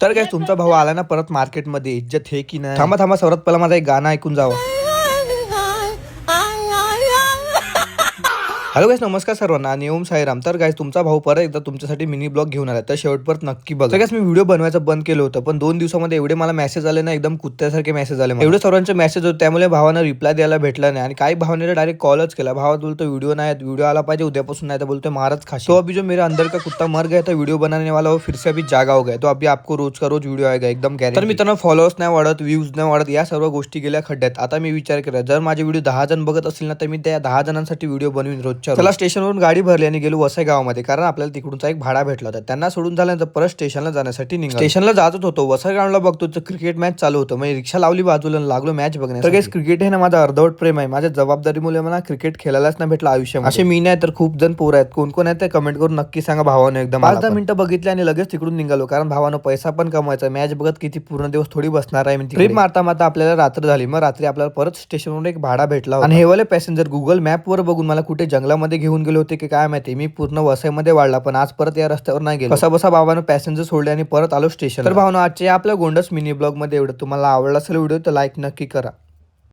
तर काय तुमचा भाऊ आला ना परत मार्केटमध्ये, इज्जत हे की नाही? थांबा थांबा, सर्वात पहिला माझा एक गाणं ऐकून जावं. हॅलो गाइस, नमस्कार सर्वांना आणि ओम साईराम. तर गाइस तुमचा भाऊ परत एकदा तुमच्यासाठी मिनी ब्लॉग घेऊन आला, तर शेवटपर्यंत नक्की बघा. तर गाइस मी व्हिडिओ बनवायचं बंद केलं होतं, पण 2 दिवसामध्ये एवढे मला मेसेज आले ना, एकदम कुत्त्यासारखे मेसेज आले. एवढे सर्वांचे मेसेज होते, त्यामुळे भावानं रिप्लाय द्यायला भेटला नाही आणि काही भावाने डायरेक्ट कॉलच केला. भावा बोलतो व्हिडिओ नाही, व्हिडिओ आला पाहिजे उद्यापासून, नाही तर बोलतो महाराज खाशी. तो अभी जो मेरे अंदर का कुत्ता मर गया था वीडियो बनाने वाला, वो फिर से अभी जागा हो गया. तो अभी आपको रोज का रोज व्हिडिओ आएगा एकदम गॅरंटी. तर मित्रांनो, फॉलोअर्स नाही वाढत, व्ह्यूज नाही वाढत, या सर्व गोष्टी गेल्या खड्ड्यात. आता मी विचार केला, जर माझे व्हिडिओ 10 जण बघत असतील ना, तर मी त्या 10 जणांसाठी व्हिडिओ बनवीन रोजच्या. चला स्टेशनवरून गाडी भरली आणि गेलो वसई गावामध्ये, कारण आपल्याला तिकडूनचा एक भाडा भेटला होता. त्यांना सोडून झाल्यानंतर परत स्टेशनला जाण्यासाठी निघालो. स्टेशनला जातच होतो, वसई ग्राउंडला बघतो तर क्रिकेट मॅच चालू होतं. मी रिक्षा लावली बाजूला, लागलो मॅच बघण्यासाठी. तर गाइस क्रिकेट हे ना माझा अर्धवट प्रेम आहे. माझ्या जबाबदारीमुळे मला क्रिकेट खेळायलाच नाही भेटलं आयुष्यात. असे मी नाही तर खूप जण पोर आहेत. कोण कोण आहेत ते कमेंट करून नक्की सांगा भावानं. एकदम 5-10 मिनिटं बघितले आणि लगेच तिकडून निघालो, कारण भावानं पैसा पण कमवायचा. मॅच बघत किती पूर्ण दिवस थोडी बसणार आहे. ट्रिप मारता मारता आपल्याला रात्र झाली. मग रात्री आपल्याला परत स्टेशनवरून एक भाडा भेटला आणि हे वाले पॅसेंजर गुगल मॅप वर बघून मला कुठे जंगलामध्ये घेऊन गेले होते की काय माहिती. मी पूर्ण वसईमध्ये वाढला, पण आज परत या रस्त्यावर नाही गेलो. कसा बसा बाबानं पॅसेंजर सोडले आणि परत आलो स्टेशन. तर भावना आजच्या आपल्या गोंडस मिनी ब्लॉग मध्ये एवढं. तुम्हाला आवडला असेल व्हिडिओ तर लाईक नक्की करा.